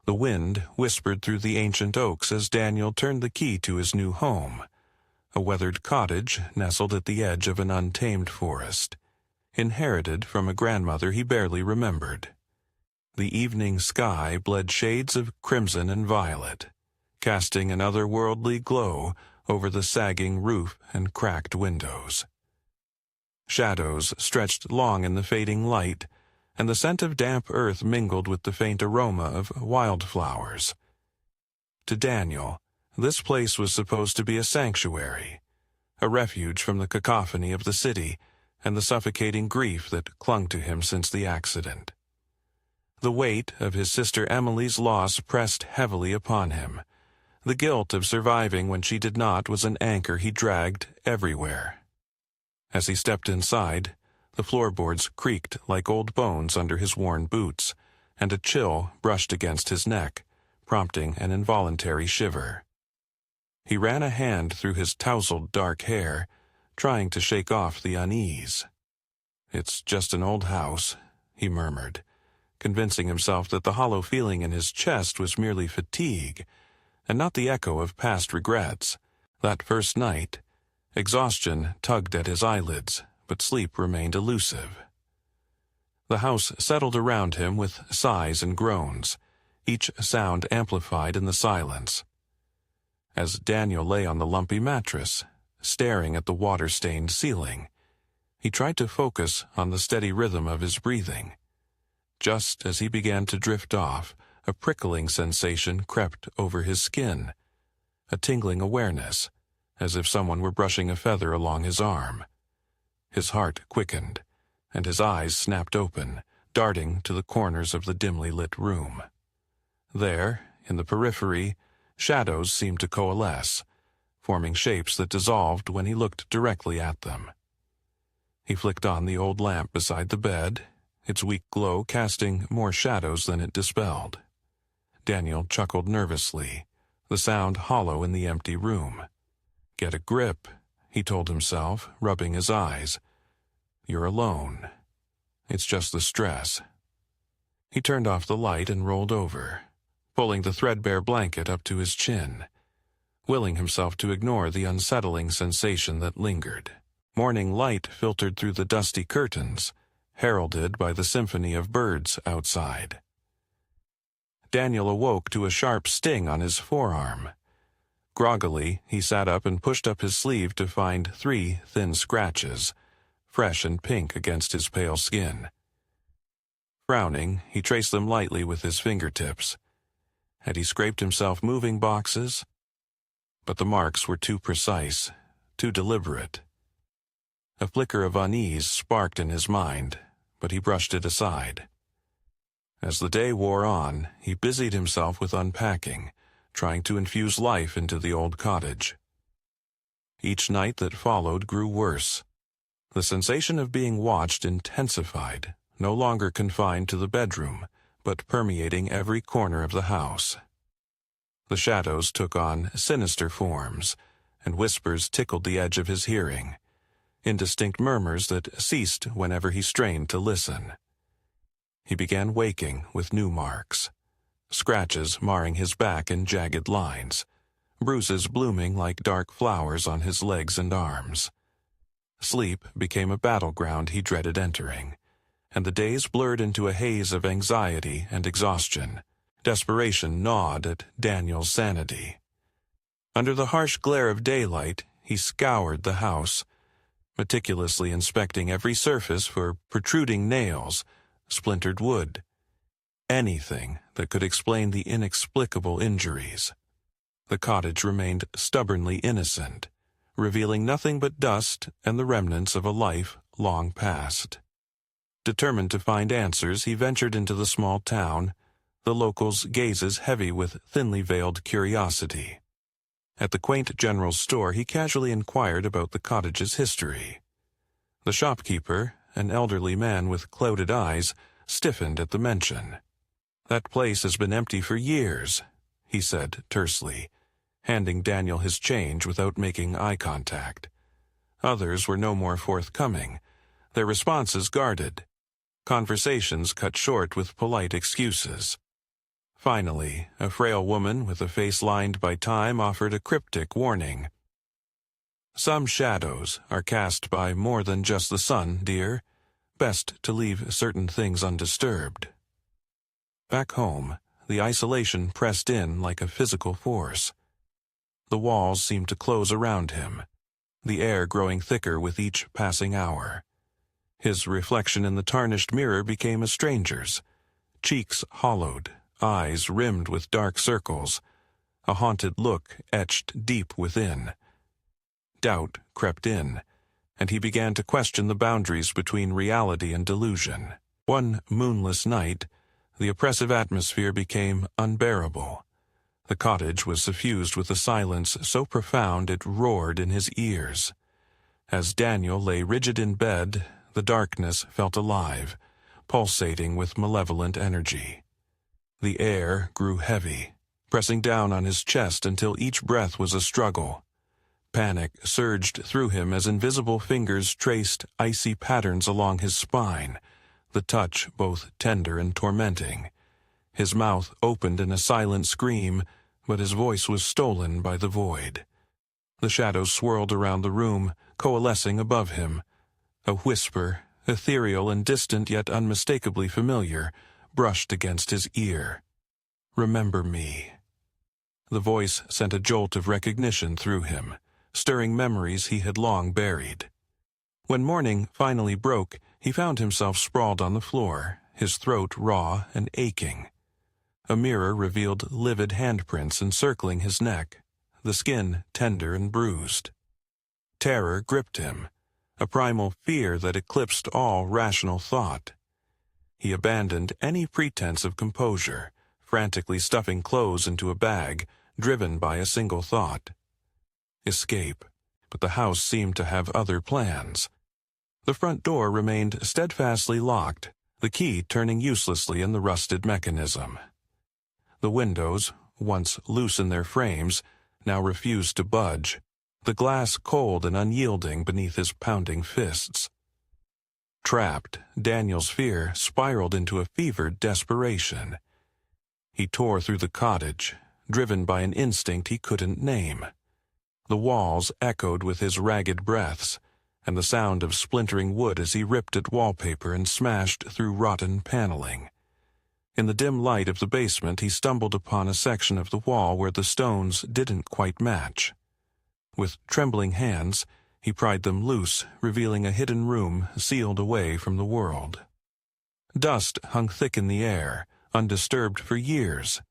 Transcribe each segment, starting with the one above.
The wind whispered through the ancient oaks as Daniel turned the key to his new home, a weathered cottage nestled at the edge of an untamed forest, inherited from a grandmother he barely remembered. The evening sky bled shades of crimson and violet, casting an otherworldly glow over the sagging roof and cracked windows. Shadows stretched long in the fading light, and the scent of damp earth mingled with the faint aroma of wildflowers. To Daniel, this place was supposed to be a sanctuary, a refuge from the cacophony of the city and the suffocating grief that clung to him since the accident. The weight of his sister Emily's loss pressed heavily upon him. The guilt of surviving when she did not was an anchor he dragged everywhere. As he stepped inside, the floorboards creaked like old bones under his worn boots, and a chill brushed against his neck, prompting an involuntary shiver. He ran a hand through his tousled dark hair, trying to shake off the unease. "It's just an old house," he murmured, convincing himself that the hollow feeling in his chest was merely fatigue, and not the echo of past regrets. That first night, exhaustion tugged at his eyelids, but sleep remained elusive. The house settled around him with sighs and groans, each sound amplified in the silence. As Daniel lay on the lumpy mattress, staring at the water-stained ceiling, he tried to focus on the steady rhythm of his breathing. Just as he began to drift off, a prickling sensation crept over his skin, a tingling awareness, as if someone were brushing a feather along his arm. His heart quickened, and his eyes snapped open, darting to the corners of the dimly lit room. There, in the periphery, shadows seemed to coalesce, forming shapes that dissolved when he looked directly at them. He flicked on the old lamp beside the bed, its weak glow casting more shadows than it dispelled. Daniel chuckled nervously, the sound hollow in the empty room. "Get a grip," he told himself, rubbing his eyes. "You're alone. It's just the stress." He turned off the light and rolled over, pulling the threadbare blanket up to his chin, willing himself to ignore the unsettling sensation that lingered. Morning light filtered through the dusty curtains, heralded by the symphony of birds outside. Daniel awoke to a sharp sting on his forearm. Groggily, he sat up and pushed up his sleeve to find 3 thin scratches, fresh and pink against his pale skin. Frowning, he traced them lightly with his fingertips. Had he scraped himself moving boxes? But the marks were too precise, too deliberate. A flicker of unease sparked in his mind, but he brushed it aside. As the day wore on, he busied himself with unpacking, trying to infuse life into the old cottage. Each night that followed grew worse. The sensation of being watched intensified, no longer confined to the bedroom, but permeating every corner of the house. The shadows took on sinister forms, and whispers tickled the edge of his hearing, indistinct murmurs that ceased whenever he strained to listen. He began waking with new marks, scratches marring his back in jagged lines, bruises blooming like dark flowers on his legs and arms. Sleep became a battleground he dreaded entering, and the days blurred into a haze of anxiety and exhaustion. Desperation gnawed at Daniel's sanity. Under the harsh glare of daylight, he scoured the house, meticulously inspecting every surface for protruding nails, splintered wood, anything that could explain the inexplicable injuries. The cottage remained stubbornly innocent, revealing nothing but dust and the remnants of a life long past. Determined to find answers, he ventured into the small town, the locals' gazes heavy with thinly veiled curiosity. At the quaint general store, he casually inquired about the cottage's history. The shopkeeper, an elderly man with clouded eyes, stiffened at the mention. "That place has been empty for years," he said tersely, handing Daniel his change without making eye contact. Others were no more forthcoming, their responses guarded, conversations cut short with polite excuses. Finally, a frail woman with a face lined by time offered a cryptic warning. "Some shadows are cast by more than just the sun, dear. Best to leave certain things undisturbed." Back home, the isolation pressed in like a physical force. The walls seemed to close around him, the air growing thicker with each passing hour. His reflection in the tarnished mirror became a stranger's, cheeks hollowed, eyes rimmed with dark circles, a haunted look etched deep within. Doubt crept in, and he began to question the boundaries between reality and delusion. One moonless night, the oppressive atmosphere became unbearable. The cottage was suffused with a silence so profound it roared in his ears. As Daniel lay rigid in bed, the darkness felt alive, pulsating with malevolent energy. The air grew heavy, pressing down on his chest until each breath was a struggle. Panic surged through him as invisible fingers traced icy patterns along his spine, the touch both tender and tormenting. His mouth opened in a silent scream, but his voice was stolen by the void. The shadows swirled around the room, coalescing above him. A whisper, ethereal and distant yet unmistakably familiar, brushed against his ear. "Remember me." The voice sent a jolt of recognition through him, stirring memories he had long buried. When morning finally broke, he found himself sprawled on the floor, his throat raw and aching. A mirror revealed livid handprints encircling his neck, the skin tender and bruised. Terror gripped him, a primal fear that eclipsed all rational thought. He abandoned any pretense of composure, frantically stuffing clothes into a bag, driven by a single thought. Escape, but the house seemed to have other plans. The front door remained steadfastly locked, the key turning uselessly in the rusted mechanism. The windows, once loose in their frames, now refused to budge, the glass cold and unyielding beneath his pounding fists. Trapped, Daniel's fear spiraled into a fevered desperation. He tore through the cottage, driven by an instinct he couldn't name. The walls echoed with his ragged breaths, and the sound of splintering wood as he ripped at wallpaper and smashed through rotten paneling. In the dim light of the basement, he stumbled upon a section of the wall where the stones didn't quite match. With trembling hands, he pried them loose, revealing a hidden room sealed away from the world. Dust hung thick in the air, undisturbed for years.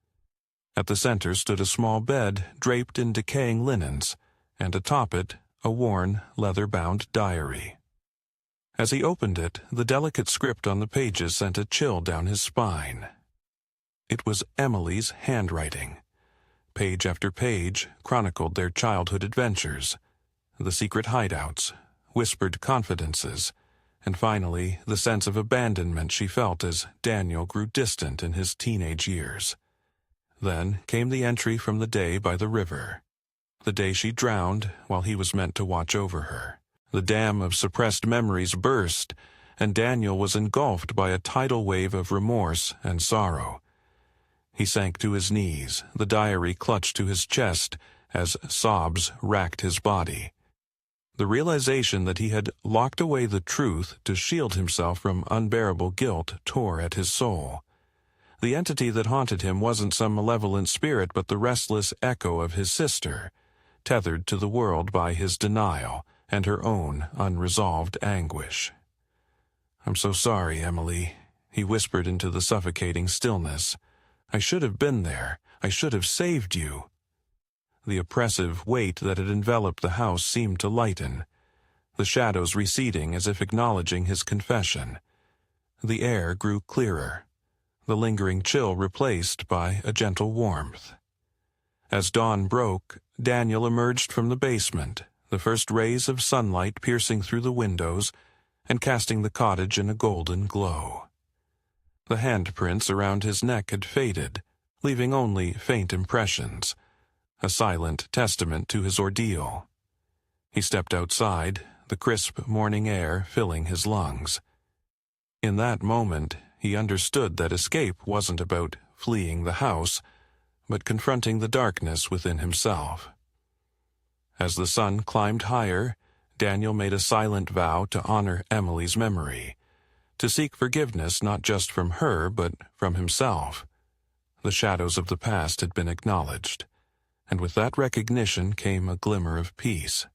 At the center stood a small bed draped in decaying linens, and atop it, a worn, leather-bound diary. As he opened it, the delicate script on the pages sent a chill down his spine. It was Emily's handwriting. Page after page chronicled their childhood adventures, the secret hideouts, whispered confidences, and finally the sense of abandonment she felt as Daniel grew distant in his teenage years. Then came the entry from the day by the river, the day she drowned while he was meant to watch over her. The dam of suppressed memories burst, and Daniel was engulfed by a tidal wave of remorse and sorrow. He sank to his knees, the diary clutched to his chest as sobs racked his body. The realization that he had locked away the truth to shield himself from unbearable guilt tore at his soul. The entity that haunted him wasn't some malevolent spirit but the restless echo of his sister, tethered to the world by his denial and her own unresolved anguish. "I'm so sorry, Emily," he whispered into the suffocating stillness. "I should have been there. I should have saved you." The oppressive weight that had enveloped the house seemed to lighten, the shadows receding as if acknowledging his confession. The air grew clearer, the lingering chill replaced by a gentle warmth. As dawn broke, Daniel emerged from the basement, the first rays of sunlight piercing through the windows and casting the cottage in a golden glow. The handprints around his neck had faded, leaving only faint impressions, a silent testament to his ordeal. He stepped outside, the crisp morning air filling his lungs. In that moment, he understood that escape wasn't about fleeing the house, but confronting the darkness within himself. As the sun climbed higher, Daniel made a silent vow to honor Emily's memory, to seek forgiveness not just from her but from himself. The shadows of the past had been acknowledged, and with that recognition came a glimmer of peace.